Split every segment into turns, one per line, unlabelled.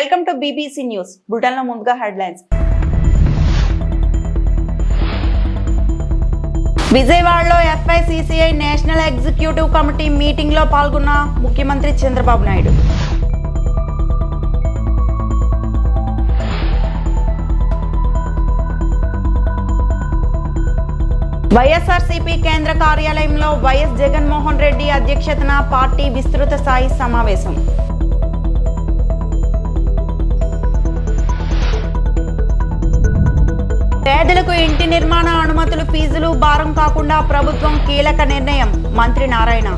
Welcome to BBC news. బులెటిన్లో ముందుగా headlines. విజయవాడలో ఎఫ్ఐసిసిఐ నేషనల్ ఎగ్జిక్యూటివ్ కమిటీ మీటింగ్లో పాల్గొన్న ముఖ్యమంత్రి చంద్రబాబు నాయుడు. వైఎస్ఆర్సీపీ కేంద్ర కార్యాలయంలో వైఎస్ జగన్మోహన్ రెడ్డి అధ్యక్షతన పార్టీ విస్తృత స్థాయి సమావేశం. పేదలకు ఇంటి నిర్మాణ అనుమతులు ఫీజులు భారం కాకుండా ప్రభుత్వం కీలక నిర్ణయం. మంత్రి నారాయణ.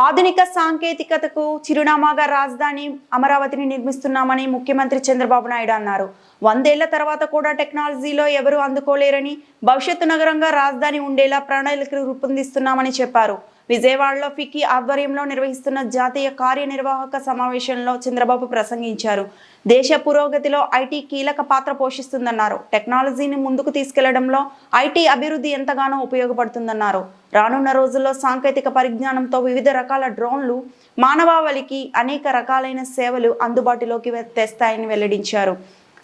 ఆధునిక సాంకేతికతకు చిరునామాగా రాజధాని అమరావతిని నిర్మిస్తున్నామని ముఖ్యమంత్రి చంద్రబాబు నాయుడు అన్నారు. 100 ఏళ్ల తర్వాత కూడా టెక్నాలజీలో ఎవరు అందుకోలేరని, భవిష్యత్తు నగరంగా రాజధాని ఉండేలా ప్రణాళికలు రూపొందిస్తున్నామని చెప్పారు. విజయవాడలో ఫికీ ఆధ్వర్యంలో నిర్వహిస్తున్న జాతీయ కార్యనిర్వాహక సమావేశంలో చంద్రబాబు ప్రసంగించారు. దేశ పురోగతిలో ఐటీ కీలక పాత్ర పోషిస్తుందన్నారు. టెక్నాలజీని ముందుకు తీసుకెళ్లడంలో ఐటీ అభివృద్ధి ఎంతగానో ఉపయోగపడుతుందన్నారు. రానున్న రోజుల్లో సాంకేతిక పరిజ్ఞానంతో వివిధ రకాల డ్రోన్లు మానవాళికి అనేక రకాలైన సేవలు అందుబాటులోకి తెస్తాయని వెల్లడించారు.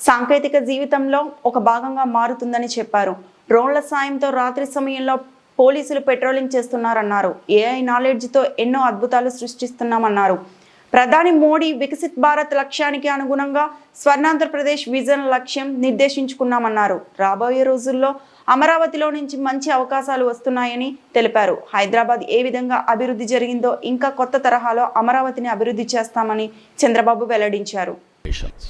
సాంకేతిక జీవితంలో ఒక భాగంగా మారుతుందని చెప్పారు. డ్రోన్ల సాయంతో రాత్రి సమయంలో పోలీసులు పెట్రోలింగ్ చేస్తున్నారన్నారు. ఏఐ నాలెడ్జ్తో ఎన్నో అద్భుతాలు సృష్టిస్తున్నామన్నారు. ప్రధాని మోడీ వికసిత్ భారత్ లక్ష్యానికి అనుగుణంగా స్వర్ణాంధ్రప్రదేశ్ విజన్ లక్ష్యం నిర్దేశించుకున్నామన్నారు. రాబోయే రోజుల్లో అమరావతిలో నుంచి మంచి అవకాశాలు వస్తున్నాయని తెలిపారు. హైదరాబాద్ ఏ విధంగా అభివృద్ధి జరిగిందో ఇంకా కొత్త తరహాలో అమరావతిని అభివృద్ధి చేస్తామని చంద్రబాబు వెల్లడించారు.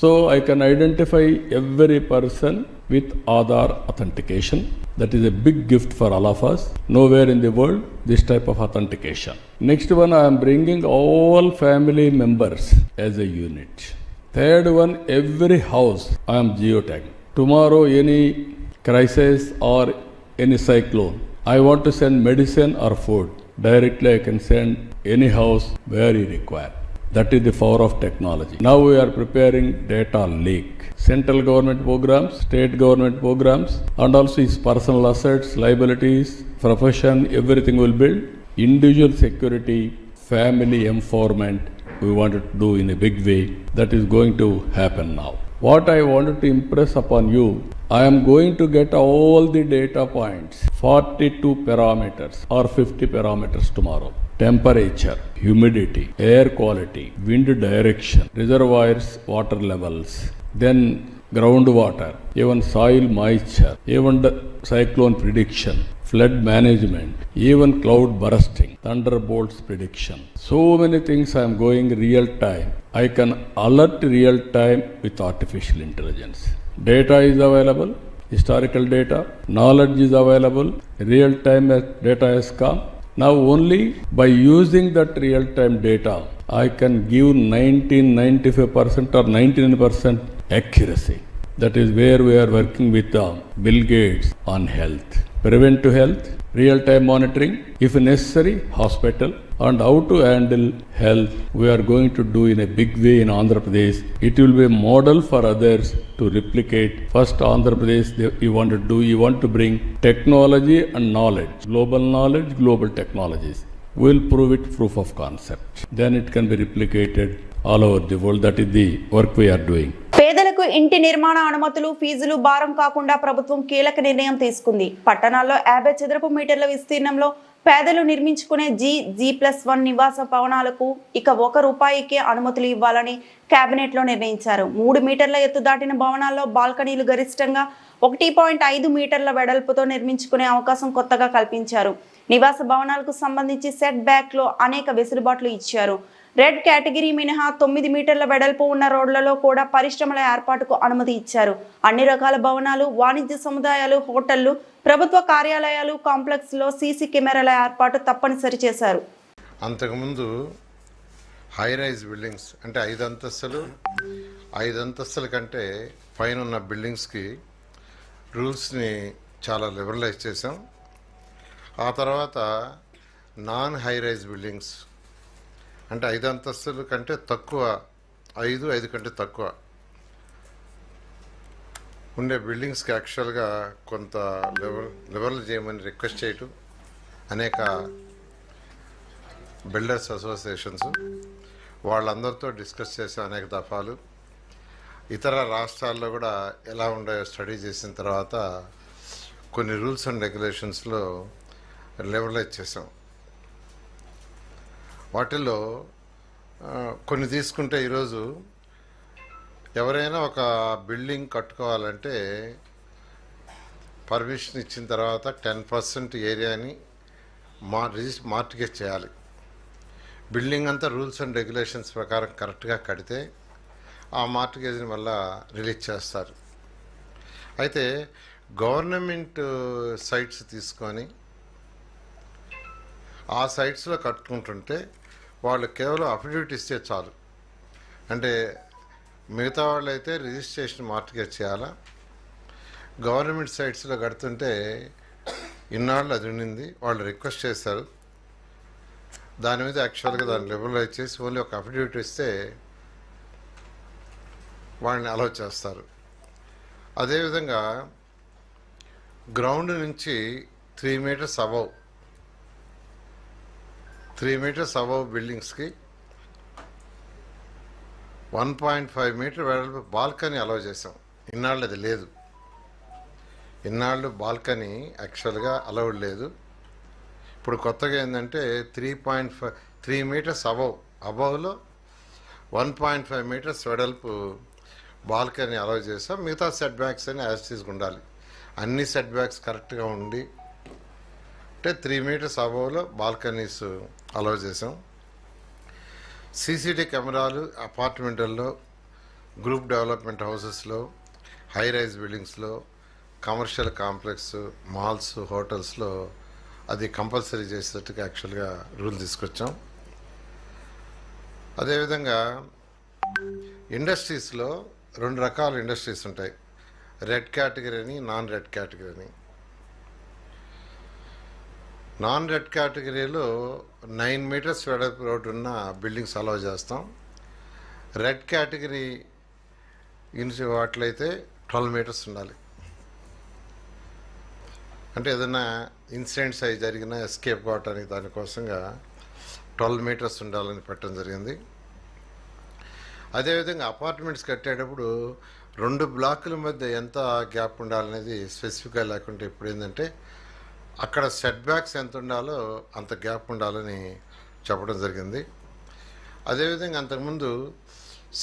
So I can identify every person with Aadhaar authentication. That is a big gift for all of us. Nowhere in the world this type of authentication. Next one, I am bringing all family members as a unit. Third one, every house I am geotagging. Tomorrow any crisis or any cyclone, I want to send medicine or food. Directly I can send any house where you require. That is the power of technology. Now we are preparing data lake. Central government programs, state government programs, and also its personal assets, liabilities, profession, everything will build. Individual security, family empowerment, we wanted to do in a big way. That is going to happen now. What I wanted to impress upon you, I am going to get all the data points, 42 parameters or 50 parameters tomorrow. Temperature, humidity, air quality, wind direction, reservoirs, water levels, then groundwater, even soil moisture, even the cyclone prediction, flood management, even cloud bursting, thunderbolts prediction. So many things I am going real time. I can alert real time with artificial intelligence. Data is available, historical data, knowledge is available, real time data has come. Now only by using that real time data, I can give 95% or 99% accuracy. That is where we are working with Bill Gates on health. Prevent to health, real time monitoring, if necessary, hospital, and how to handle health, we are going to do in a big way in Andhra Pradesh. It will be a model for others to replicate. First Andhra Pradesh, you want to bring technology and knowledge, global technologies. We will prove it proof of concept. Then it can be replicated all over the world. That is the work we are doing.
పేదలకు ఇంటి నిర్మాణ అనుమతులు ఫీజులు భారం కాకుండా ప్రభుత్వం కీలక నిర్ణయం తీసుకుంది. పట్టణాల్లో 50 చదరపు మీటర్ల విస్తీర్ణంలో పేదలు నిర్మించుకునే G+1 నివాస భవనాలకు ఇక ₹1కే అనుమతులు ఇవ్వాలని కేబినెట్లో నిర్ణయించారు. 3 మీటర్ల ఎత్తు దాటిన భవనాల్లో బాల్కనీలు గరిష్టంగా 1.5 మీటర్ల వెడల్పుతో నిర్మించుకునే అవకాశం కొత్తగా కల్పించారు. నివాస భవనాలకు సంబంధించి సెట్ బ్యాక్ లో అనేక వెసులుబాట్లు ఇచ్చారు. రెడ్ కేటగిరీ మినహా 9 మీటర్ల వెడల్పు ఉన్న రోడ్లలో కూడా పరిశ్రమల ఏర్పాటుకు అనుమతి ఇచ్చారు. అన్ని రకాల భవనాలు, వాణిజ్య సముదాయాలు, హోటళ్లు, ప్రభుత్వ కార్యాలయాలు కాంప్లెక్స్ లో సీసీ కెమెరాల ఏర్పాటు తప్పనిసరి చేశారు.
అంతకుముందు హై రైజ్ బిల్డింగ్స్ అంటే 5 అంతస్తుల కంటే పైన ఉన్న బిల్డింగ్స్కి రూల్స్ని చాలా లిబరలైజ్ చేసాం. ఆ తర్వాత నాన్ హై రైజ్ బిల్డింగ్స్ అంటే 5 అంతస్తుల కంటే తక్కువ, 5 కంటే తక్కువ ఉండే బిల్డింగ్స్కి యాక్చువల్గా కొంత లిబరల్ చేయమని రిక్వెస్ట్ చేయటం, అనేక బిల్డర్స్ అసోసియేషన్స్ వాళ్ళందరితో డిస్కస్ చేసాం అనేక దఫాలు. ఇతర రాష్ట్రాల్లో కూడా ఎలా ఉన్నాయో స్టడీ చేసిన తర్వాత కొన్ని రూల్స్ అండ్ రెగ్యులేషన్స్లో లెవెలైజ్ చేసాం. వాటిల్లో కొన్ని తీసుకుంటే ఈరోజు ఎవరైనా ఒక బిల్డింగ్ కట్టుకోవాలంటే పర్మిషన్ ఇచ్చిన తర్వాత 10% ఏరియాని మార్టిగేజ్ చేయాలి. బిల్డింగ్ అంతా రూల్స్ అండ్ రెగ్యులేషన్స్ ప్రకారం కరెక్ట్గా కడితే ఆ మార్టిగేజ్ని మళ్ళా రిలీజ్ చేస్తారు. అయితే గవర్నమెంట్ సైట్స్ తీసుకొని ఆ సైట్స్లో కట్టుకుంటుంటే వాళ్ళు కేవలం అఫిడవిట్ ఇస్తే చాలు. అంటే మిగతా వాళ్ళు అయితే రిజిస్ట్రేషన్ మార్టిగేజ్ చేయాలా. గవర్నమెంట్ సైట్స్లో కడుతుంటే ఇన్నాళ్ళు అది ఉండింది, వాళ్ళు రిక్వెస్ట్ చేశారు, దాని మీద యాక్చువల్గా దాన్ని లిబరలైజ్ చేసి ఓన్లీ ఒక అఫిడవిట్ ఇస్తే వాళ్ళని అలౌ చేస్తారు. అదేవిధంగా గ్రౌండ్ నుంచి 3 మీటర్స్ అబవ్ బిల్డింగ్స్కి 1.5 మీటర్ వెడల్పు బాల్కనీ అలౌ చేసాం. ఇన్నాళ్ళు అది లేదు. ఇన్నాళ్ళు బాల్కనీ యాక్చువల్గా అలౌడ్ లేదు. ఇప్పుడు కొత్తగా ఏంటంటే 3 మీటర్స్ అబవ్లో 1.5 మీటర్స్ వెడల్పు బాల్కనీ అలౌ చేసాం. మిగతా సెట్ బ్యాక్స్ అని యాజిటీస్గా ఉండాలి. అన్ని సెట్ బ్యాక్స్ కరెక్ట్గా ఉండి అంటే 3 మీటర్స్ అబవ్లో బాల్కనీస్ అలౌ చేసాం. సీసీటీ కెమెరాలు అపార్ట్మెంట్లలో, గ్రూప్ డెవలప్మెంట్ హౌసెస్లో, హై రైజ్ బిల్డింగ్స్లో, కమర్షియల్ కాంప్లెక్స్, మాల్స్, హోటల్స్లో అది కంపల్సరీ చేసేటట్టుగా యాక్చువల్గా రూల్ తీసుకొచ్చాం. అదేవిధంగా ఇండస్ట్రీస్లో 2 రకాల ఇండస్ట్రీస్ ఉంటాయి, రెడ్ కేటగిరీ అని, నాన్ రెడ్ కేటగిరీ అని. నాన్ రెడ్ కేటగిరీలో 9 మీటర్స్ వెడల్పు రోడ్డు ఉన్న బిల్డింగ్స్ అలౌ చేస్తాం. రెడ్ కేటగిరీ వాటిలైతే 12 మీటర్స్ ఉండాలి. అంటే ఏదైనా ఇన్సిడెంట్స్ అవి జరిగినా ఎస్కేప్ కావటానికి దానికోసంగా 12 మీటర్స్ ఉండాలని పెట్టడం జరిగింది. అదేవిధంగా అపార్ట్మెంట్స్ కట్టేటప్పుడు 2 బ్లాకుల మధ్య ఎంత గ్యాప్ ఉండాలనేది స్పెసిఫిక్గా లేకుంటే ఇప్పుడు ఏంటంటే అక్కడ సెట్ బ్యాక్స్ ఎంత ఉండాలో అంత గ్యాప్ ఉండాలని చెప్పడం జరిగింది. అదేవిధంగా అంతకుముందు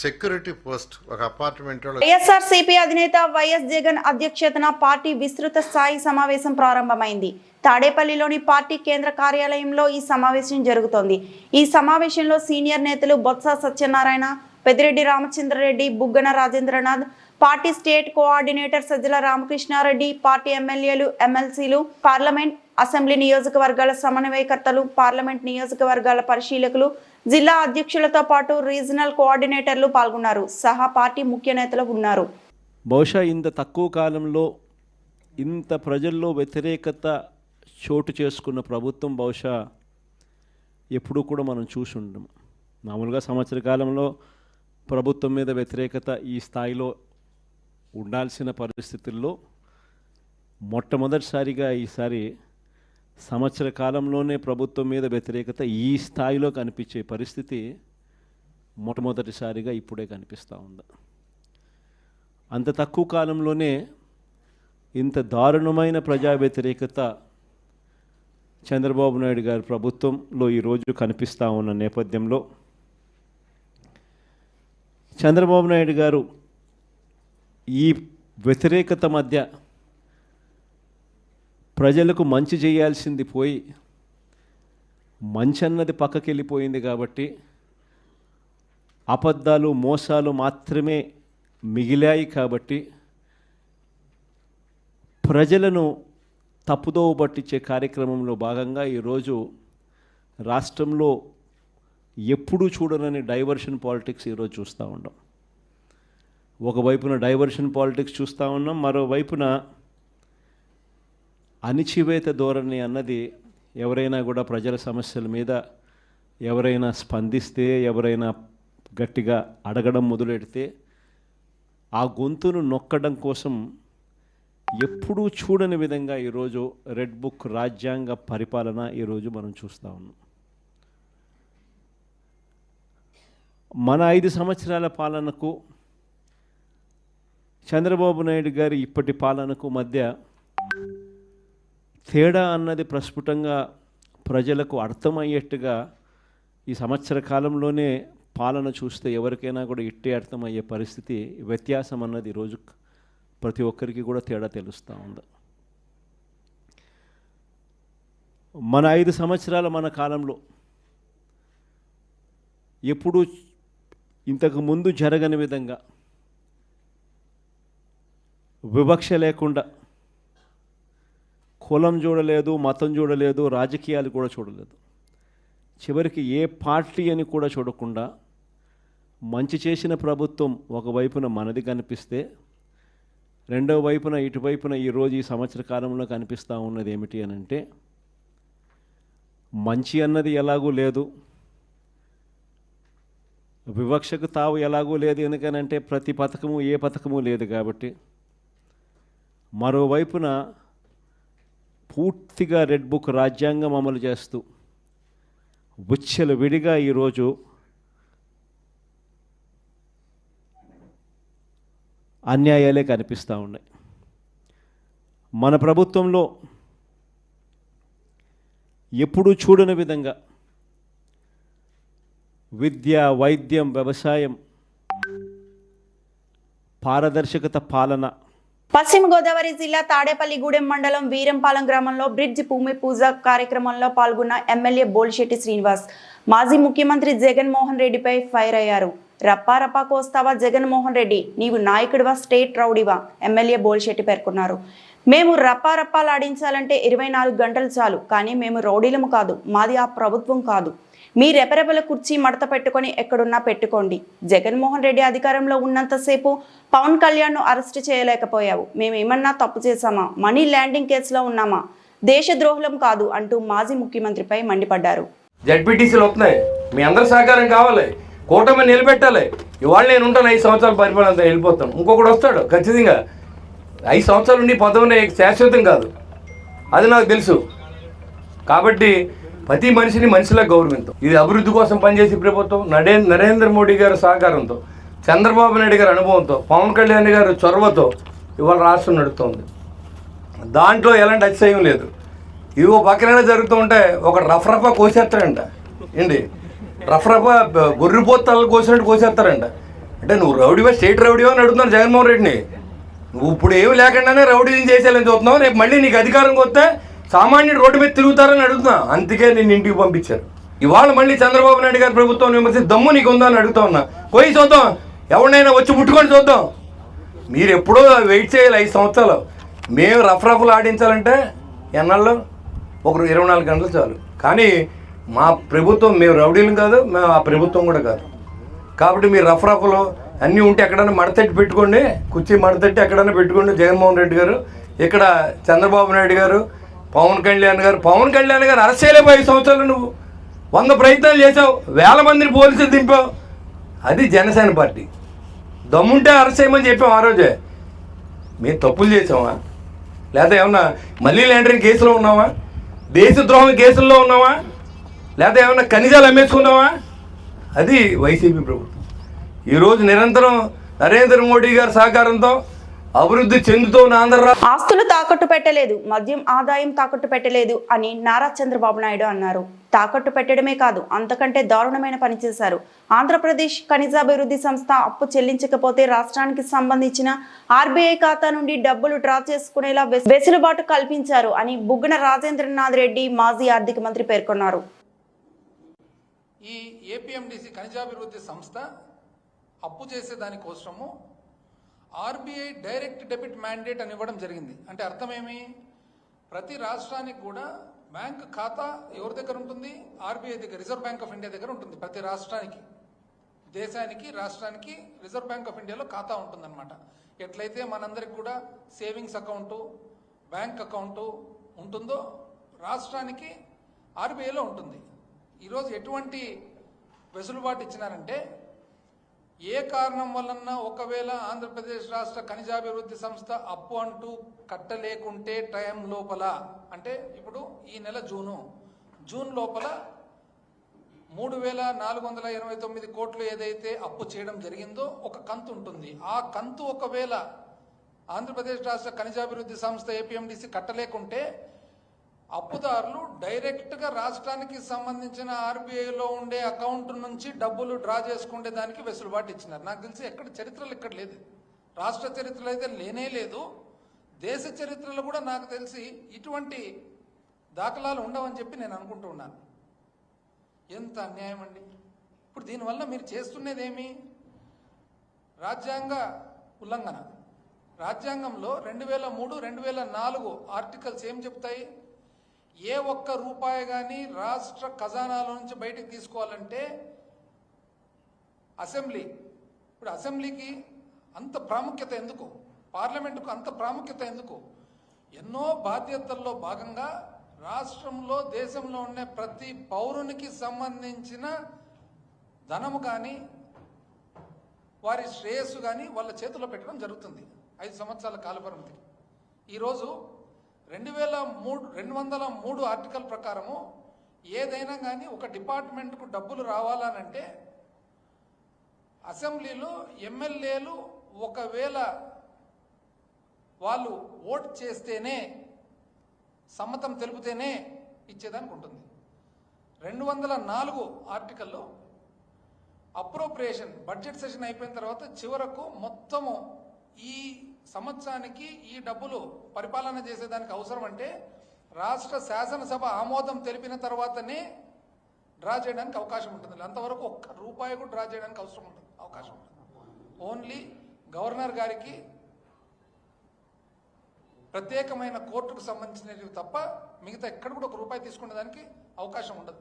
సెక్యూరిటీ పోస్ట్ ఒక అపార్ట్మెంట్.
వైఎస్ఆర్సీపీ అధినేత వైఎస్ జగన్ అధ్యక్షతన పార్టీ విస్తృత స్థాయి సమావేశం ప్రారంభమైంది. తాడేపల్లిలోని పార్టీ కేంద్ర కార్యాలయంలో ఈ సమావేశం జరుగుతోంది. ఈ సమావేశంలో సీనియర్ నేతలు Botsa Satyanarayana, Peddireddy Ramachandra Reddy, Buggana Rajendranath, party state coordinator Sajjala Ramakrishna Reddy, party ఎమ్మెల్యేలు, ఎమ్మెల్సీలు, పార్లమెంట్, అసెంబ్లీ నియోజకవర్గాల సమన్వయకర్తలు, పార్లమెంట్ నియోజకవర్గాల పరిశీలకులు, జిల్లా అధ్యక్షులతో పాటు రీజనల్ కోఆర్డినేటర్లు పాల్గొన్నారు. సహా పార్టీ ముఖ్య నేతలు ఉన్నారు.
బహుశా ఇంత తక్కువ కాలంలో ఇంత ప్రజల్లో వ్యతిరేకత చోటు చేసుకున్న ప్రభుత్వం బహుశా ఎప్పుడూ కూడా మనం చూసి ఉంటాం. మామూలుగా సంవత్సర కాలంలో ప్రభుత్వం మీద వ్యతిరేకత ఈ స్థాయిలో ఉండాల్సిన పరిస్థితుల్లో మొట్టమొదటిసారిగా ఈసారి సంవత్సర కాలంలోనే ప్రభుత్వం మీద వ్యతిరేకత ఈ స్థాయిలో కనిపించే పరిస్థితి మొట్టమొదటిసారిగా ఇప్పుడే కనిపిస్తూ ఉంది. అంత తక్కువ కాలంలోనే ఇంత దారుణమైన ప్రజా వ్యతిరేకత చంద్రబాబు నాయుడు గారి ప్రభుత్వంలో ఈరోజు కనిపిస్తూ ఉన్న నేపథ్యంలో చంద్రబాబు నాయుడు గారు ఈ వ్యతిరేకత మధ్య ప్రజలకు మంచి చేయాల్సింది పోయి మంచి అన్నది పక్కకి వెళ్ళిపోయింది కాబట్టి అబద్ధాలు, మోసాలు మాత్రమే మిగిలాయి కాబట్టి ప్రజలను తప్పుదోవ పట్టించే కార్యక్రమంలో భాగంగా ఈరోజు రాష్ట్రంలో ఎప్పుడూ చూడనని డైవర్షన్ పాలిటిక్స్ ఈరోజు చూస్తూ ఉన్నాం. ఒకవైపున డైవర్షన్ పాలిటిక్స్ చూస్తూ ఉన్నాం, మరోవైపున అణిచివేత ధోరణి అన్నది ఎవరైనా కూడా ప్రజల సమస్యల మీద ఎవరైనా స్పందిస్తే, ఎవరైనా గట్టిగా అడగడం మొదలెడితే ఆ గొంతును నొక్కడం కోసం ఎప్పుడూ చూడని విధంగా ఈరోజు రెడ్ బుక్ రాజ్యాంగ పరిపాలన ఈరోజు మనం చూస్తూ ఉన్నాం. మన 5 సంవత్సరాల పాలనకు చంద్రబాబు నాయుడు గారి ఇప్పటి పాలనకు మధ్య తేడా అన్నది ప్రస్ఫుటంగా ప్రజలకు అర్థమయ్యేట్టుగా ఈ సంవత్సర కాలంలోనే పాలన చూస్తే ఎవరికైనా కూడా ఇట్టే అర్థమయ్యే పరిస్థితి, వ్యత్యాసం అన్నది ఈరోజు ప్రతి ఒక్కరికి కూడా తేడా తెలుస్తూ ఉంది. మన 5 సంవత్సరాల మన కాలంలో ఎప్పుడూ ఇంతకు ముందు జరగని విధంగా వివక్ష లేకుండా, కులం చూడలేదు, మతం చూడలేదు, రాజకీయాలు కూడా చూడలేదు, చివరికి ఏ పార్టీ అని కూడా చూడకుండా మంచి చేసిన ప్రభుత్వం ఒకవైపున మనది కనిపిస్తే, రెండవ వైపున ఇటువైపున ఈరోజు ఈ సంవత్సర కాలంలో కనిపిస్తూ ఉన్నది ఏమిటి అని అంటే, మంచి అన్నది ఎలాగూ లేదు, వివక్షకు తావు ఎలాగూ లేదు. ఎందుకనంటే ప్రతి పథకము ఏ పథకము లేదు కాబట్టి. మరోవైపున పూర్తిగా రెడ్ బుక్ రాజ్యాంగం అమలు చేస్తూ విచ్చలు విడిగా ఈరోజు అన్యాయాలే కనిపిస్తూ ఉన్నాయి. మన ప్రభుత్వంలో ఎప్పుడూ చూడని విధంగా విద్య, వైద్యం, వ్యవసాయం, పారదర్శకత పాలన.
పశ్చిమ గోదావరి జిల్లా తాడేపల్లిగూడెం మండలం వీరంపాలెం గ్రామంలో బ్రిడ్జ్ భూమి పూజ కార్యక్రమంలో పాల్గొన్న ఎమ్మెల్యే బోలిశెట్టి శ్రీనివాస్ మాజీ ముఖ్యమంత్రి జగన్మోహన్ రెడ్డిపై ఫైర్ అయ్యారు. రప్పా కోస్తావా జగన్మోహన్ రెడ్డి, నీవు నాయకుడివా, స్టేట్ రౌడీవా? ఎమ్మెల్యే బోలిశెట్టి పేర్కొన్నారు. మేము రప్పాలాడించాలంటే 24 గంటలు చాలు, కానీ మేము రౌడీలము కాదు, మాది ఆ ప్రభుత్వం కాదు. మీ రెపరెపల కుర్చీ మడత పెట్టుకొని ఎక్కడున్నా పెట్టుకోండి. జగన్మోహన్ రెడ్డి అధికారంలో ఉన్నంతసేపు పవన్ కళ్యాణ్ను అరెస్ట్ చేయలేకపోయావు. మేమేమన్నా తప్పు చేశామా? మనీ ల్యాండింగ్ కేసులో ఉన్నామా? దేశద్రోహులం కాదు అంటూ మాజీ ముఖ్యమంత్రిపై మండిపడ్డారు.
జడ్పీటీసీలు వస్తున్నాయి, మీ అందరి సహకారం కావాలి, కూటమి నిలబెట్టాలి. ఇవాళ నేను ఉంటాను, 5 సంవత్సరాల పరిపాలన వెళ్ళిపోతాను, ఇంకొకటి వస్తాడు ఖచ్చితంగా. 5 సంవత్సరాలు ఉండి పదవిని శాశ్వతం కాదు, అది నాకు తెలుసు. కాబట్టి ప్రతి మనిషిని మనిషిలా గౌరవించాం. ఇది అభివృద్ధి కోసం పనిచేసే ప్రభుత్వం. నరేంద్ర మోడీ గారి సహకారంతో, చంద్రబాబు నాయుడు గారి అనుభవంతో, పవన్ కళ్యాణ్ గారి చొరవతో ఇవాళ రాష్ట్రం నడుస్తుంది. దాంట్లో ఎలాంటి అతిశయం లేదు. ఇవో పక్కన జరుగుతూ ఉంటే ఒక రఫరఫా కోసేస్తారంట ఏంటి, రఫరఫా గొర్రెపోతలు కోసినట్టు కోసేస్తారంట. అంటే నువ్వు రౌడీవా, స్టేట్ రౌడీవా అని అడుగుతున్నాను జగన్మోహన్ రెడ్డిని. నువ్వు ఇప్పుడు ఏమి లేకుండానే రౌడీని చేసేయాలని చూస్తున్నావు. రేపు మళ్ళీ నీకు అధికారం వస్తే సామాన్యుడు రోడ్డు మీద తిరుగుతారని అడుగుతున్నా. అందుకే నేను ఇంటికి పంపించారు. ఇవాళ మళ్ళీ చంద్రబాబు నాయుడు గారి ప్రభుత్వం విమర్శించి దమ్ము నీకు ఉందా అని అడుగుతా ఉన్నా. పోయి చూద్దాం, ఎవరినైనా వచ్చి ముట్టుకొని చూద్దాం. మీరు ఎప్పుడో వెయిట్ చేయాలి 5 సంవత్సరాలు. మేము రఫ్రఫ్లు ఆడించాలంటే ఎన్నాళ్ళు, ఒక 24 గంటలు చాలు. కానీ మా ప్రభుత్వం, మేము రౌడీలు కాదు, మేము ఆ ప్రభుత్వం కూడా కాదు. కాబట్టి మీరు రఫ్రఫ్లు అన్నీ ఉంటే ఎక్కడైనా మడతట్టి పెట్టుకోండి, కుర్చీ మడతట్టి ఎక్కడైనా పెట్టుకోండి. జగన్మోహన్ రెడ్డి గారు, ఇక్కడ చంద్రబాబు నాయుడు గారు, పవన్ కళ్యాణ్ గారు అరెస్ట్ చేయలేవు. 5 సంవత్సరాలు నువ్వు 100 ప్రయత్నాలు చేసావు, 1000 మందిని పోలీసులు దింపావు. అది జనసేన పార్టీ. దమ్ముంటే అరెస్ట్ చేయమని చెప్పాం ఆ రోజే. మేము తప్పులు చేసామా, లేదా ఏమన్నా మళ్ళీ ల్యాండరింగ్ కేసులో ఉన్నావా, దేశద్రోహం కేసుల్లో ఉన్నావా, లేదా ఏమన్నా ఖనిజాలు అమ్మేసుకున్నావా? అది వైసీపీ ప్రభుత్వం. ఈరోజు నిరంతరం నరేంద్ర మోడీ గారి సహకారంతో అభివృద్ధి చెందుతూ
ఆస్తులు తాకట్టు పెట్టలేదు, మద్యం ఆదాయం తాకట్టు పెట్టలేదు అని నారా చంద్రబాబు నాయుడు అన్నారు. తాకట్టు పెట్టడమే కాదు, అంతకంటే దారుణమైన పని చేశారు. ఆంధ్రప్రదేశ్ ఖనిజాభివృద్ధి సంస్థ అప్పు చెల్లించకపోతే రాష్ట్రానికి సంబంధించిన ఆర్బీఐ ఖాతా నుండి డబ్బులు డ్రా చేసుకునేలా వెసులుబాటు కల్పించారు అని బుగ్గన రాజేంద్రనాథ్ రెడ్డి మాజీ ఆర్థిక మంత్రి పేర్కొన్నారు.
ఈ ఏపీఎండిసి ఖనిజాభివృద్ధి సంస్థ అప్పు చేసే దానికోసము ఆర్బీఐ డైరెక్ట్ డెబిట్ మ్యాండేట్ అని ఇవ్వడం జరిగింది. అంటే అర్థమేమి, ప్రతి రాష్ట్రానికి కూడా బ్యాంక్ ఖాతా ఎవరి దగ్గర ఉంటుంది? ఆర్బీఐ దగ్గర, రిజర్వ్ బ్యాంక్ ఆఫ్ ఇండియా దగ్గర ఉంటుంది. ప్రతి రాష్ట్రానికి, దేశానికి, రాష్ట్రానికి రిజర్వ్ బ్యాంక్ ఆఫ్ ఇండియాలో ఖాతా ఉంటుందన్నమాట. ఎట్లయితే మనందరికి కూడా సేవింగ్స్ అకౌంటు, బ్యాంక్ అకౌంటు ఉంటుందో రాష్ట్రానికి ఆర్బీఐలో ఉంటుంది. ఈరోజు ఎటువంటి వెసులుబాటు ఇచ్చినారంటే, ఏ కారణం వలన ఒకవేళ ఆంధ్రప్రదేశ్ రాష్ట్ర ఖనిజాభివృద్ధి సంస్థ అప్పు అంటూ కట్టలేకుంటే టైం లోపల, అంటే ఇప్పుడు ఈ నెల జూన్ లోపల 3,489 కోట్లు ఏదైతే అప్పు చేయడం జరిగిందో ఒక కంతు ఉంటుంది. ఆ కంతు ఒకవేళ ఆంధ్రప్రదేశ్ రాష్ట్ర ఖనిజాభివృద్ధి సంస్థ ఏపీఎండిసి కట్టలేకుంటే అప్పుదారులు డైరెక్ట్గా రాష్ట్రానికి సంబంధించిన ఆర్బీఐలో ఉండే అకౌంట్ నుంచి డబ్బులు డ్రా చేసుకునే దానికి వెసులుబాటు ఇచ్చినారు. నాకు తెలిసి ఎక్కడ చరిత్రలు ఇక్కడ లేదు, రాష్ట్ర చరిత్రలో అయితే లేనే లేదు, దేశ చరిత్రలో కూడా నాకు తెలిసి ఇటువంటి దాఖలాలు ఉండవని చెప్పి నేను అనుకుంటూ ఉన్నాను. ఎంత అన్యాయం అండి! ఇప్పుడు దీనివల్ల మీరు చేస్తున్నదేమి? రాజ్యాంగ ఉల్లంఘన. రాజ్యాంగంలో 2003, 2004 ఆర్టికల్స్ ఏం చెప్తాయి? ఏ ఒక్క రూపాయి కానీ రాష్ట్ర ఖజానాల నుంచి బయటకు తీసుకోవాలంటే అసెంబ్లీ, ఇప్పుడు అసెంబ్లీకి అంత ప్రాముఖ్యత ఎందుకు? పార్లమెంటుకు అంత ప్రాముఖ్యత ఎందుకు? ఎన్నో బాధ్యతల్లో భాగంగా రాష్ట్రంలో దేశంలో ఉండే ప్రతి పౌరునికి సంబంధించిన ధనము కానీ వారి శ్రేయస్సు కానీ వాళ్ళ చేతిలో పెట్టడం జరుగుతుంది 5 సంవత్సరాల కాలపరిమితి. ఈరోజు 203 ఆర్టికల్ ప్రకారము ఏదైనా కానీ ఒక డిపార్ట్మెంట్కు డబ్బులు రావాలనంటే అసెంబ్లీలో ఎమ్మెల్యేలు ఒకవేళ వాళ్ళు ఓట్ చేస్తేనే, సమ్మతం తెలిపితేనే ఇచ్చేదానికి ఉంటుంది. 204 ఆర్టికల్లో అప్రోప్రియేషన్ బడ్జెట్ సెషన్ అయిపోయిన తర్వాత చివరకు మొత్తము ఈ సంవత్సరానికి ఈ డబ్బులు పరిపాలన చేసేదానికి అవసరం అంటే రాష్ట్ర శాసనసభ ఆమోదం తెలిపిన తర్వాతనే డ్రా చేయడానికి అవకాశం ఉంటుంది. అంతవరకు ఒక్క రూపాయి కూడా డ్రా చేయడానికి అవకాశం ఉంటుంది. ఓన్లీ గవర్నర్ గారికి ప్రత్యేకమైన కోర్టుకు సంబంధించినవి తప్ప మిగతా ఎక్కడ కూడా ఒక రూపాయి తీసుకునే దానికి అవకాశం ఉండదు.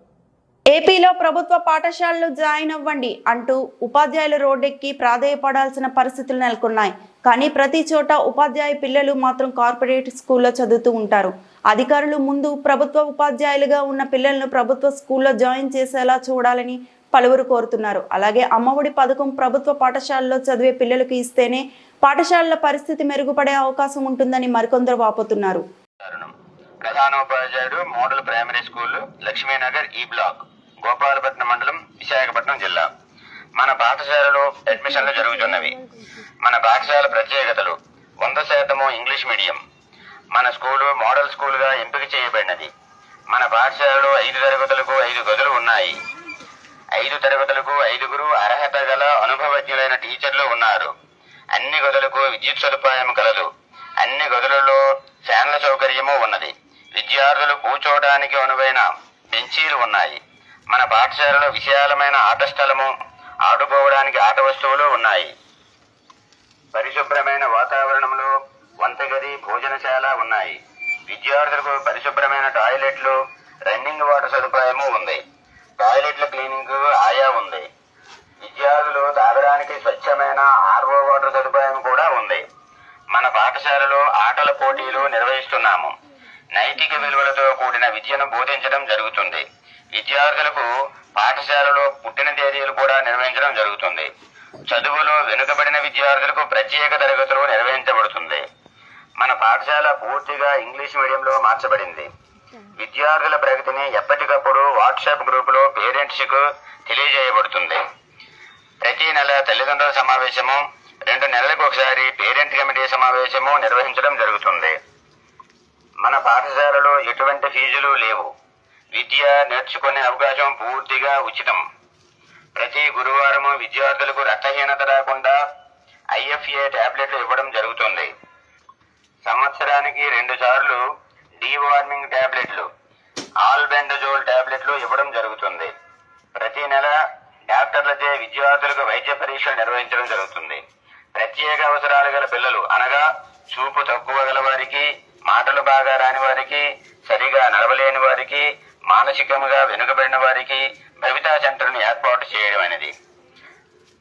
ఏపీలో ప్రభుత్వ పాఠశాలలు జాయిన్ అవ్వండి అంటూ ఉపాధ్యాయులు రోడ్డెక్కి ప్రాధేయపడాల్సిన పరిస్థితులు నెలకొన్నాయి. కానీ ప్రతి చోట ఉపాధ్యాయ పిల్లలు మాత్రం కార్పొరేట్ స్కూల్లో చదువుతూ ఉంటారు. అధికారులు ముందు ప్రభుత్వ ఉపాధ్యాయులుగా ఉన్న పిల్లలను ప్రభుత్వ స్కూల్లో జాయిన్ చేసేలా చూడాలని పలువురు కోరుతున్నారు. అలాగే అమ్మఒడి పథకం ప్రభుత్వ పాఠశాలలో చదివే పిల్లలకు ఇస్తేనే పాఠశాలల పరిస్థితి మెరుగుపడే అవకాశం ఉంటుందని మరికొందరు వాపోతున్నారు.
ప్రధానోపాధ్యాయుడు మోడల్ ప్రైమరీ స్కూల్, లక్ష్మీనగర్ ఈ బ్లాక్, గోపాలపట్నం మండలం, విశాఖపట్నం జిల్లా. మన పాఠశాలలో అడ్మిషన్లు జరుగుతున్నవి. మన పాఠశాల ప్రత్యేకతలు: 100% ఇంగ్లీష్ మీడియం. మన స్కూలు మోడల్ స్కూల్గా ఎంపిక చేయబడినది. మన పాఠశాలలో 5 తరగతులకు 5 గదులు ఉన్నాయి. 5 తరగతులకు 5గురు అర్హత గల అనుభవజ్ఞులైన టీచర్లు ఉన్నారు. అన్ని గదులకు విద్యుత్ సదుపాయం కలదు. అన్ని గదులలో ఫ్యాన్ల సౌకర్యము ఉన్నది. విద్యార్థులు కూర్చోవడానికి అనువైన బెంచీలు ఉన్నాయి. మన పాఠశాలలో విశాలమైన ఆట స్థలము, ఆడుకోవడానికి ఆట వస్తువులు ఉన్నాయి. పరిశుభ్రమైన వాతావరణంలో వంటగది, భోజనశాల ఉన్నాయి. విద్యార్థులకు పరిశుభ్రమైన టాయిలెట్లు, రన్నింగ్ వాటర్ సదుపాయము ఉంది. టాయిలెట్ల క్లీనింగ్ ఆయా ఉంది. విద్యార్థులు తాగడానికి స్వచ్ఛమైన ఆర్ఓ వాటర్ సదుపాయం కూడా ఉంది. మన పాఠశాలలో ఆటల పోటీలు నిర్వహిస్తున్నాము. నైతిక విలువలతో కూడిన విద్యను బోధించడం జరుగుతుంది. విద్యార్థులకు పాఠశాలలో పుట్టిన తేదీలు కూడా నిర్వహించడం జరుగుతుంది. చదువులో వెనుకబడిన విద్యార్థులకు ప్రత్యేక తరగతులు నిర్వహించబడుతుంది. మన పాఠశాల పూర్తిగా ఇంగ్లీష్ మీడియంలో మార్చబడింది. విద్యార్థుల ప్రగతిని ఎప్పటికప్పుడు వాట్సాప్ గ్రూపులో పేరెంట్స్కు తెలియజేయబడుతుంది. ప్రతి నెల తల్లిదండ్రుల సమావేశము, 2 నెలలకు ఒకసారి పేరెంట్ కమిటీ సమావేశము నిర్వహించడం జరుగుతుంది. మన పాఠశాలలో ఎటువంటి ఫీజులు లేవు. విద్య నేర్చుకునే అవకాశం పూర్తిగా ఉచితం. ప్రతి గురువారము విద్యార్థులకు రక్తహీనత రాకుండా IFA టాబ్లెట్లు ఇవ్వడం జరుగుతుంది. సంవత్సరానికి 2 సార్లు డీవార్మింగ్ టాబ్లెట్లు, ఆల్బెండజోల్ టాబ్లెట్లు ఇవ్వడం జరుగుతుంది. ప్రతి నెల డాక్టర్లచే విద్యార్థులకు వైద్య పరీక్షలు నిర్వహించడం జరుగుతుంది. ప్రత్యేక అవసరాలు గల పిల్లలు అనగా చూపు తక్కువ గల వారికి, మాటలు బాగా రాని వారికి, సరిగా నడవలేని వారికి, మానసికంగా వెనుకబడిన వారికి భవితా సెంటర్ను ఏర్పాటు చేయడం అనేది.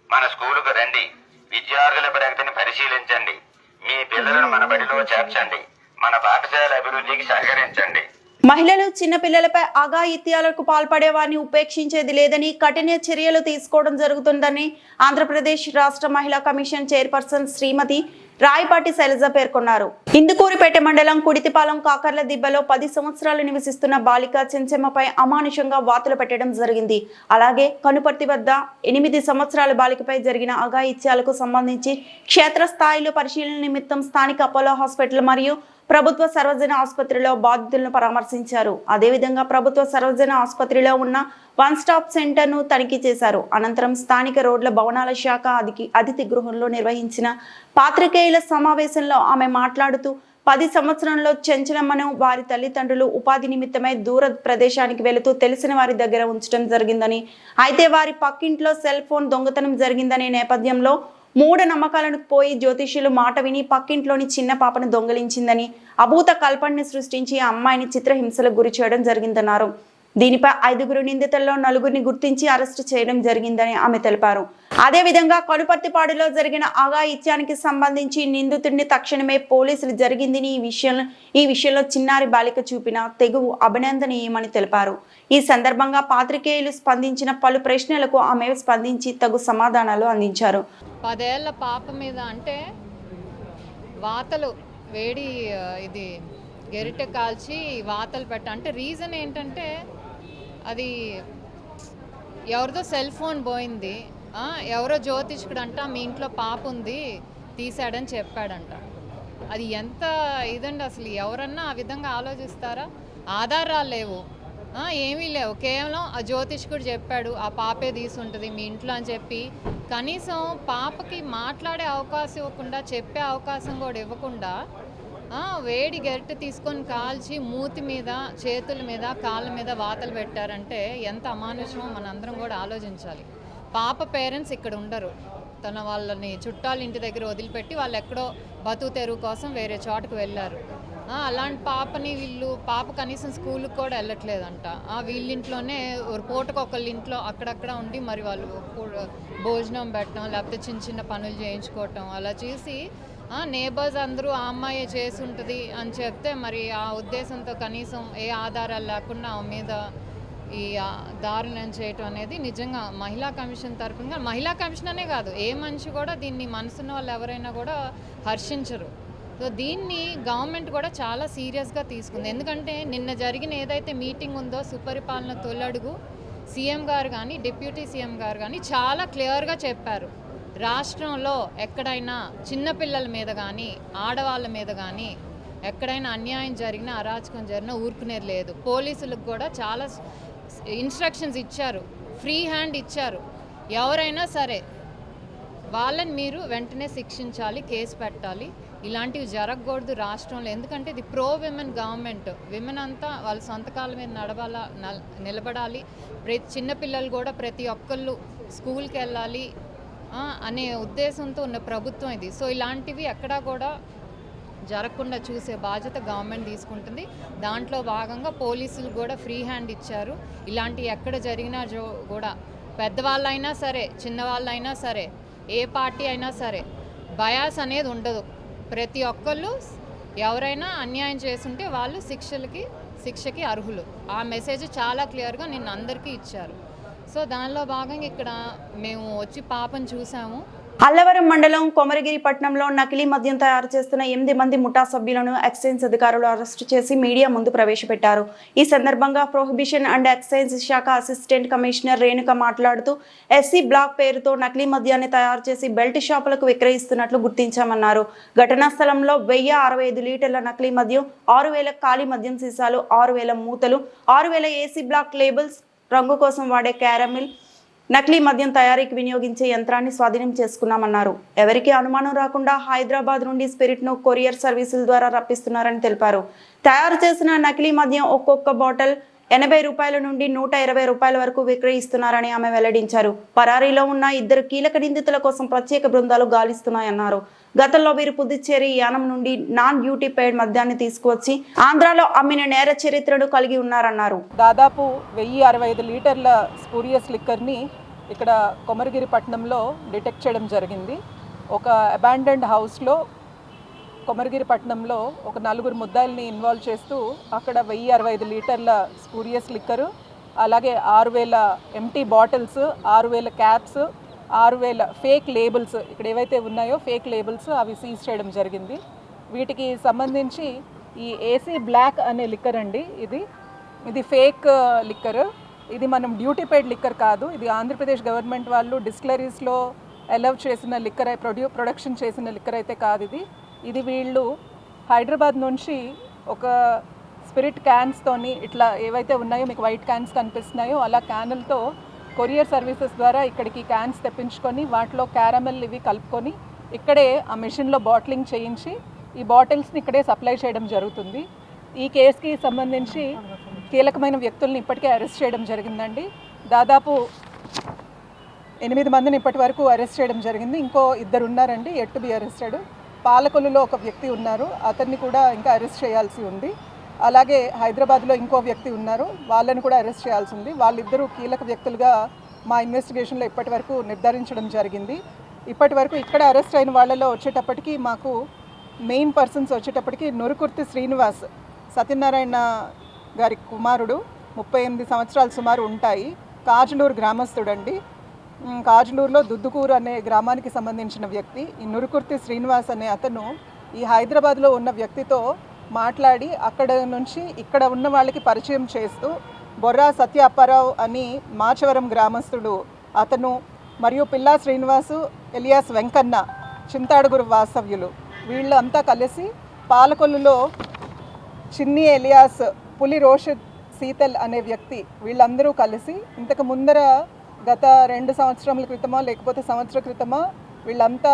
మన స్కూలుకు రండి, విద్యార్థుల ప్రగతిని పరిశీలించండి, మీ పిల్లలను మన బడిలో చేర్చండి, మన పాఠశాల అభివృద్ధికి సహకరించండి.
మహిళలు, చిన్నపిల్లలపై అఘాయిత్యాలకు పాల్పడే వారిని ఉపేక్షించేది లేదని, కఠిన చర్యలు తీసుకోవడం జరుగుతుందని ఆంధ్రప్రదేశ్ రాష్ట్ర మహిళా కమిషన్ చైర్పర్సన్ శ్రీమతి రాయపాటి శైలజ పేర్కొన్నారు. ఇందుకూరుపేట మండలం కుడితిపాలెం కాకర్ల దిబ్బలో 10 సంవత్సరాలు నివసిస్తున్న బాలిక చెంచెమ్మపై అమానుషంగా వాతులు పెట్టడం జరిగింది. అలాగే కనుపర్తి వద్ద 8 సంవత్సరాల బాలికపై జరిగిన అఘాయిత్యాలకు సంబంధించి క్షేత్రస్థాయిలో పరిశీలన నిమిత్తం స్థానిక అపోలో హాస్పిటల్ మరియు ప్రభుత్వ సర్వజన ఆసుపత్రిలో బాధితులను పరామర్శించారు. అదేవిధంగా ప్రభుత్వ సర్వజన ఆసుపత్రిలో ఉన్న వన్ స్టాప్ సెంటర్ను తనిఖీ చేశారు. అనంతరం స్థానిక రోడ్ల భవనాల శాఖ అతిథి గృహంలో నిర్వహించిన పాత్రికేయుల సమావేశంలో ఆమె మాట్లాడుతూ 10 సంవత్సరంలో చెంచలమ్మను వారి తల్లిదండ్రులు ఉపాధి నిమిత్తమై దూర ప్రదేశానికి వెళుతూ తెలిసిన వారి దగ్గర ఉంచడం జరిగిందని, అయితే వారి పక్కింట్లో సెల్ ఫోన్ దొంగతనం జరిగిందనే నేపథ్యంలో మూఢ నమ్మకాలను పోయి జ్యోతిష్యులు మాట విని పక్కింట్లోని చిన్న పాపను దొంగలించిందని, అభూత కల్పనని సృష్టించి ఆ అమ్మాయిని చిత్రహింసలకు గురి చేయడం జరిగిందన్నారు. దీనిపై 5 నిందితుల్లో 4 గుర్తించి అరెస్టు చేయడం జరిగిందని ఆమె తెలిపారు. అదేవిధంగా కనుపర్తిపాడులో జరిగిన అఘాయిత్యానికి సంబంధించి నిందితుడిని తక్షణమే పోలీసులు జరిగిందని ఈ విషయంలో చిన్నారి బాలిక చూపిన తెగువ అభినందనీయమని తెలిపారు. ఈ సందర్భంగా పాత్రికేయులు స్పందించిన పలు ప్రశ్నలకు ఆమె స్పందించి తగు సమాధానాలు అందించారు.
10 ఏళ్ల పాప మీద అంటే వాతలు వేడి ఇది గెరిటె కాల్చి వాతలు అంటే రీజన్ ఏంటంటే అది ఎవరిదో సెల్ ఫోన్ పోయింది, ఎవరో జ్యోతిష్కుడు అంట మీ ఇంట్లో పాప ఉంది తీసాడని చెప్పాడంట. అది ఎంత ఇదండి, అసలు ఎవరన్నా ఆ విధంగా ఆలోచిస్తారా? ఆధారాలు లేవు, ఏమీ లేవు, కేవలం ఆ జ్యోతిష్కుడు చెప్పాడు ఆ పాపే తీసుంటుంది మీ ఇంట్లో అని చెప్పి కనీసం పాపకి మాట్లాడే అవకాశం ఇవ్వకుండా, చెప్పే అవకాశం కూడా ఇవ్వకుండా వేడి గరిటె తీసుకొని కాల్చి మూతి మీద, చేతుల మీద, కాళ్ళ మీద వాతలు పెట్టారంటే ఎంత అమానుషమో మనందరం కూడా ఆలోచించాలి. పాప పేరెంట్స్ ఇక్కడ ఉండరు, వాళ్ళని చుట్టాల ఇంటి దగ్గర వదిలిపెట్టి వాళ్ళు ఎక్కడో బతుకు తెరువు కోసం వేరే చోటుకు వెళ్ళారు. అలాంటి పాప కనీసం స్కూల్కి కూడా వెళ్ళట్లేదంట. వీళ్ళింట్లోనే పూటకొకళ్ళ ఇంట్లో అక్కడక్కడ ఉండి మరి వాళ్ళు భోజనం పెట్టడం, లేకపోతే చిన్న చిన్న పనులు చేయించుకోవటం అలా చేసి నేబర్స్ అందరూ ఆ అమ్మాయి చేసి ఉంటుంది అని చెప్తే మరి ఆ ఉద్దేశంతో కనీసం ఏ ఆధారాలు లేకుండా ఆమె మీద ఈ దారుణం చేయటం అనేది నిజంగా మహిళా కమిషన్ తరఫున, మహిళా కమిషన్ అనే కాదు ఏ మనిషి కూడా దీన్ని మనసున్న వాళ్ళు ఎవరైనా కూడా హర్షించరు. సో దీన్ని గవర్నమెంట్ కూడా చాలా సీరియస్గా తీసుకుంది. ఎందుకంటే నిన్న జరిగిన ఏదైతే మీటింగ్ ఉందో సుపరిపాలన తొలడుగు సీఎం గారు కానీ డిప్యూటీ సీఎం గారు కానీ చాలా క్లియర్గా చెప్పారు, రాష్ట్రంలో ఎక్కడైనా చిన్నపిల్లల మీద కానీ ఆడవాళ్ళ మీద కానీ ఎక్కడైనా అన్యాయం జరిగినా, అరాచకం జరిగినా ఊరుకునేది లేదు. పోలీసులకు కూడా చాలా ఇన్స్ట్రక్షన్స్ ఇచ్చారు, ఫ్రీ హ్యాండ్ ఇచ్చారు. ఎవరైనా సరే వాళ్ళని మీరు వెంటనే శిక్షించాలి, కేసు పెట్టాలి, ఇలాంటివి జరగకూడదు రాష్ట్రంలో. ఎందుకంటే ఇది ప్రో విమెన్ గవర్నమెంట్, విమెన్ అంతా వాళ్ళ సొంత కాళ్ళ మీద నిలబడాలి. చిన్నపిల్లలు కూడా ప్రతి ఒక్కళ్ళు స్కూల్కి వెళ్ళాలి అనే ఉద్దేశంతో ఉన్న ప్రభుత్వం ఇది. సో ఇలాంటివి ఎక్కడా కూడా జరగకుండా చూసే బాధ్యత గవర్నమెంట్ తీసుకుంటుంది. దాంట్లో భాగంగా పోలీసులు కూడా ఫ్రీ హ్యాండ్ ఇచ్చారు. ఇలాంటివి ఎక్కడ జరిగినా కూడా పెద్దవాళ్ళైనా సరే, చిన్నవాళ్ళైనా సరే, ఏ పార్టీ అయినా సరే బయాస్ అనేది ఉండదు. ప్రతి ఒక్కళ్ళు ఎవరైనా అన్యాయం చేస్తుంటే వాళ్ళు శిక్షకి అర్హులు. ఆ మెసేజ్ చాలా క్లియర్గా నిన్న అందరికీ ఇచ్చారు. సో దానిలో భాగంగా ఇక్కడ మేము వచ్చి పాపను చూసాము.
అల్లవరం మండలం కొమరగిరి పట్టణంలో నకిలీ మద్యం తయారు చేస్తున్న 8 మంది ముఠా సభ్యులను ఎక్సైజ్ అధికారులు అరెస్టు చేసి మీడియా ముందు ప్రవేశపెట్టారు. ఈ సందర్భంగా ప్రొహిబిషన్ అండ్ ఎక్సైజ్ శాఖ అసిస్టెంట్ కమిషనర్ రేణుక మాట్లాడుతూ ఎస్సీ బ్లాక్ పేరుతో నకిలీ మద్యాన్ని తయారు చేసి బెల్ట్ షాపులకు విక్రయిస్తున్నట్లు గుర్తించామన్నారు. ఘటనా స్థలంలో 1065 లీటర్ల నకిలీ మద్యం, 6000 ఖాళీ మద్యం సీసాలు, 6000 మూతలు, 6000 ఏసీ బ్లాక్ లేబుల్స్, రంగు కోసం వాడే క్యారమిల్, నకిలీ మద్యం తయారీకి వినియోగించే యంత్రాన్ని స్వాధీనం చేసుకున్నామన్నారు. ఎవరికీ అనుమానం రాకుండా హైదరాబాద్ నుండి స్పిరిట్ను కొరియర్ సర్వీసుల ద్వారా రప్పిస్తున్నారని తెలిపారు. తయారు చేసిన నకిలీ మద్యం ఒక్కొక్క బాటిల్ 80 రూపాయల నుండి 120 రూపాయల వరకు విక్రయిస్తున్నారని ఆమె వెల్లడించారు. పరారీలో ఉన్న 2 కీలక నిందితుల కోసం ప్రత్యేక బృందాలు గాలిస్తున్నాయన్నారు. గతంలో వీరు పుదుచ్చేరి యానం నుండి నాన్ డ్యూటీ పెయిడ్ మద్యాన్ని తీసుకువచ్చి ఆంధ్రాలో అమ్మిన నేర చరిత్రను కలిగి ఉన్నారన్నారు.
దాదాపు 1065 లీటర్ల స్పూరియస్ లిక్కర్ని ఇక్కడ కొమరగిరి పట్టణంలో డిటెక్ట్ చేయడం జరిగింది. ఒక అబాండన్డ్ హౌస్లో కొమరగిరి పట్టణంలో ఒక 4 ముద్దాయిల్ని ఇన్వాల్వ్ చేస్తూ అక్కడ 1065 లీటర్ల స్పూరియస్ లిక్కరు, అలాగే 6000 empty bottles, 6000 caps, 6000 fake labels, ఇక్కడ ఏవైతే ఉన్నాయో ఫేక్ లేబుల్స్ అవి సీజ్ చేయడం జరిగింది. వీటికి సంబంధించి ఈ ఏసీ బ్లాక్ అనే లిక్కర్ అండి, ఇది ఫేక్ లిక్కర్. ఇది మనం డ్యూటీ పెయిడ్ లిక్కర్ కాదు. ఇది ఆంధ్రప్రదేశ్ గవర్నమెంట్ వాళ్ళు డిస్టిలరీస్లో అలౌ చేసిన లిక్కర్, ప్రొడక్షన్ చేసిన లిక్కర్ అయితే కాదు. ఇది వీళ్ళు హైదరాబాద్ నుంచి ఒక స్పిరిట్ క్యాన్స్తోని, ఇట్లా ఏవైతే ఉన్నాయో మీకు వైట్ క్యాన్స్ కనిపిస్తున్నాయో అలా క్యానులతో కొరియర్ సర్వీసెస్ ద్వారా ఇక్కడికి క్యాన్స్ తెప్పించుకొని వాటిలో క్యారమెల్ ఇవి కలుపుకొని ఇక్కడే ఆ మెషిన్లో బాటిలింగ్ చేయించి ఈ బాటిల్స్ని ఇక్కడే సప్లై చేయడం జరుగుతుంది. ఈ కేసుకి సంబంధించి కీలకమైన వ్యక్తుల్ని ఇప్పటికే అరెస్ట్ చేయడం జరిగిందండి. దాదాపు 8 మందిని ఇప్పటి వరకు అరెస్ట్ చేయడం జరిగింది. ఇంకో 2 ఉన్నారండి ఎట్ టు బి అరెస్టెడ్. పాలకొల్లులో ఒక వ్యక్తి ఉన్నారు, అతన్ని కూడా ఇంకా అరెస్ట్ చేయాల్సి ఉంది. అలాగే హైదరాబాద్లో ఇంకో వ్యక్తి ఉన్నారు, వాళ్ళని కూడా అరెస్ట్ చేయాల్సి ఉంది. వాళ్ళిద్దరూ కీలక వ్యక్తులుగా మా ఇన్వెస్టిగేషన్లో ఇప్పటి వరకు నిర్ధారించడం జరిగింది. ఇప్పటి వరకు ఇక్కడ అరెస్ట్ అయిన వాళ్ళలో వచ్చేటప్పటికి మాకు మెయిన్ పర్సన్స్ వచ్చేటప్పటికి నురుకుర్తి శ్రీనివాస్, సత్యనారాయణ గారి కుమారుడు, 38 సంవత్సరాలు సుమారు ఉంటాయి, కాజులూరు గ్రామస్తుడండి. కాజులూరులో దుద్దుకూరు అనే గ్రామానికి సంబంధించిన వ్యక్తి. ఈ నురుకుర్తి శ్రీనివాస్ అనే అతను ఈ హైదరాబాద్లో ఉన్న వ్యక్తితో మాట్లాడి అక్కడ నుంచి ఇక్కడ ఉన్న వాళ్ళకి పరిచయం చేస్తూ బొర్రా సత్య అప్పారావు అని మాచవరం గ్రామస్తుడు అతను, మరియు పిల్లా శ్రీనివాసు ఎలియాస్ వెంకన్న చింతాడుగురు వాస్తవ్యులు, వీళ్ళంతా కలిసి పాలకొల్లులో చిన్ని ఎలియాస్, పులి రోషద్ శీతల్ అనే వ్యక్తి, వీళ్ళందరూ కలిసి ఇంతకు ముందర గత 2 సంవత్సరాల క్రితమో లేకపోతే సంవత్సరం క్రితమో వీళ్ళంతా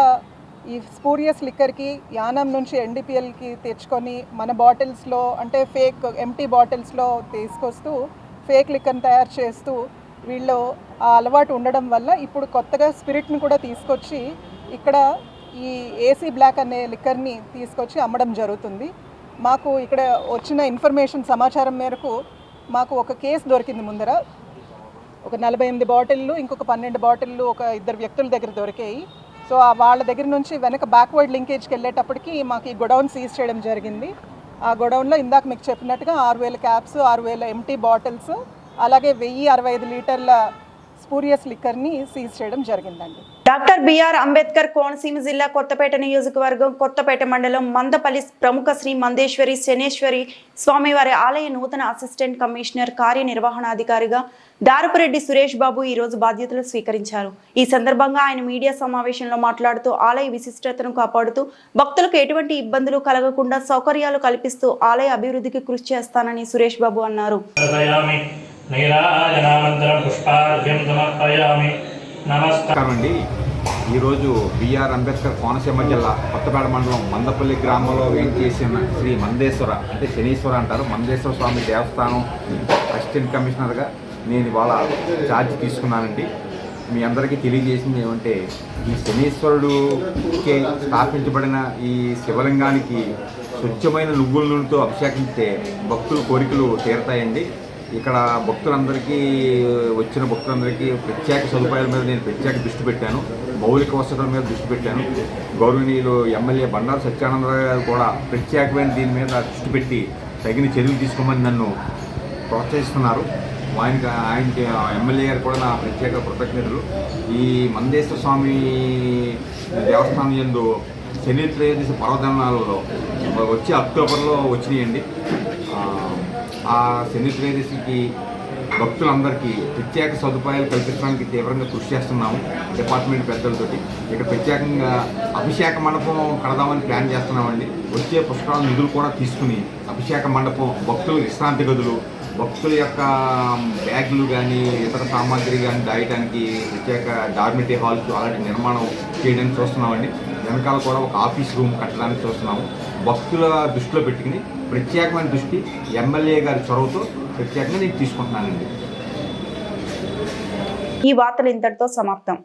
ఈ స్పూరియస్ లిక్కర్కి యానం నుంచి ఎన్డీపీఎల్కి తెచ్చుకొని మన బాటిల్స్లో, అంటే ఫేక్ ఎంటీ బాటిల్స్లో తీసుకొస్తూ ఫేక్ లిక్కర్ని తయారు చేస్తూ వీళ్ళు ఆ అలవాటు ఉండడం వల్ల ఇప్పుడు కొత్తగా స్పిరిట్ని కూడా తీసుకొచ్చి ఇక్కడ ఈ ఏసీ బ్లాక్ అనే లిక్కర్ని తీసుకొచ్చి అమ్మడం జరుగుతుంది. మాకు ఇక్కడ వచ్చిన ఇన్ఫర్మేషన్ సమాచారం మేరకు మాకు ఒక కేసు దొరికింది ముందర. ఒక 48 బాటిళ్ళు, ఇంకొక 12 బాటిళ్ళు ఒక 2 వ్యక్తుల దగ్గర దొరికాయి. సో వాళ్ళ దగ్గర నుంచి వెనక బ్యాక్వర్డ్ లింకేజ్కి వెళ్ళేటప్పటికి మాకు ఈ గొడౌన్ సీజ్ చేయడం జరిగింది. ఆ గొడౌన్లో ఇందాక మీకు చెప్పినట్టుగా 6000 క్యాప్స్, 6000 ఎంటీ బాటిల్స్, అలాగే 1065 లీటర్ల స్పూరియస్ లిక్కర్ని సీజ్ చేయడం జరిగిందండి.
డాక్టర్ బిఆర్ అంబేద్కర్ కోనసీమ జిల్లా కొత్తపేట నియోజకవర్గం కొత్తపేట మండలం మందపల్లి ప్రముఖ శ్రీ మందేశ్వరి శనేశ్వరి స్వామివారి ఆలయ నూతన అసిస్టెంట్ కమిషనర్ కార్యనిర్వహణాధికారిగా దారపురెడ్డి సురేష్ బాబు ఈ రోజు బాధ్యతలు స్వీకరించారు. ఈ సందర్భంగా ఆయన మీడియా సమావేశంలో మాట్లాడుతూ ఆలయ విశిష్టతను కాపాడుతూ భక్తులకు ఎటువంటి ఇబ్బందులు కలగకుండా సౌకర్యాలు కల్పిస్తూ ఆలయ అభివృద్ధికి కృషి చేస్తానని సురేష్ బాబు అన్నారు.
నమస్కారం అండి. ఈరోజు బిఆర్ అంబేద్కర్ కోనసీమ జిల్లా కొత్తపేట మండలం మందపల్లి గ్రామంలో వేంచేసిన శ్రీ మందేశ్వర, అంటే శనీశ్వర అంటారు, మందేశ్వర స్వామి దేవస్థానం అసిస్టెంట్ కమిషనర్గా నేను ఇవాళ ఛార్జ్ తీసుకున్నానండి. మీ అందరికీ తెలియజేసింది ఏమంటే, ఈ శనీశ్వరుడుకే స్థాపించబడిన ఈ శివలింగానికి స్వచ్ఛమైన నువ్వుల నూనెతో అభిషేకించే భక్తుల కోరికలు తీరతాయండి. ఇక్కడ భక్తులందరికీ, వచ్చిన భక్తులందరికీ ప్రత్యేక సదుపాయాల మీద నేను ప్రత్యేక దృష్టి పెట్టాను, మౌలిక వసతుల మీద దృష్టి పెట్టాను. గౌరవనీయులు ఎమ్మెల్యే బండారు సత్యానందరావు గారు కూడా ప్రత్యేకమైన దీని మీద దృష్టి పెట్టి తగిన చర్యలు తీసుకోమని నన్ను ప్రోత్సహిస్తున్నారు. ఆయనకి ఎమ్మెల్యే గారు కూడా నా ప్రత్యేక కృతజ్ఞతలు. ఈ మందేశ్వర స్వామి దేవస్థానం యందు శని త్రయోదశి పర్వదినాలలో వచ్చి అక్టోబర్లో వచ్చినాయండి. ఆ శని త్రయోదశికి భక్తులందరికీ ప్రత్యేక సదుపాయాలు కల్పించడానికి తీవ్రంగా కృషి చేస్తున్నాము డిపార్ట్మెంట్ పెద్దలతోటి. ఇక్కడ ప్రత్యేకంగా అభిషేక మండపం కడదామని ప్లాన్ చేస్తున్నామండి. వచ్చే పుష్కరాల నిధులు కూడా తీసుకుని అభిషేక మండపం, భక్తుల విశ్రాంతి గదులు, భక్తుల యొక్క బ్యాగులు కానీ ఇతర సామాగ్రి కానీ దాయడానికి ప్రత్యేక డార్మిటరీ హాల్స్ అలాంటి నిర్మాణం చేయడానికి చూస్తున్నామండి. వెనకాల కూడా ఒక ఆఫీస్ రూమ్ కట్టడానికి చూస్తున్నాము. భక్తుల దృష్టిలో పెట్టుకుని ప్రత్యేకమైన దృష్టి ఎమ్మెల్యే గారి చొరవతో ప్రత్యేకంగా నేను తీసుకుంటున్నానండి.
ఈ వార్తలు ఇంతటితో సమాప్తం.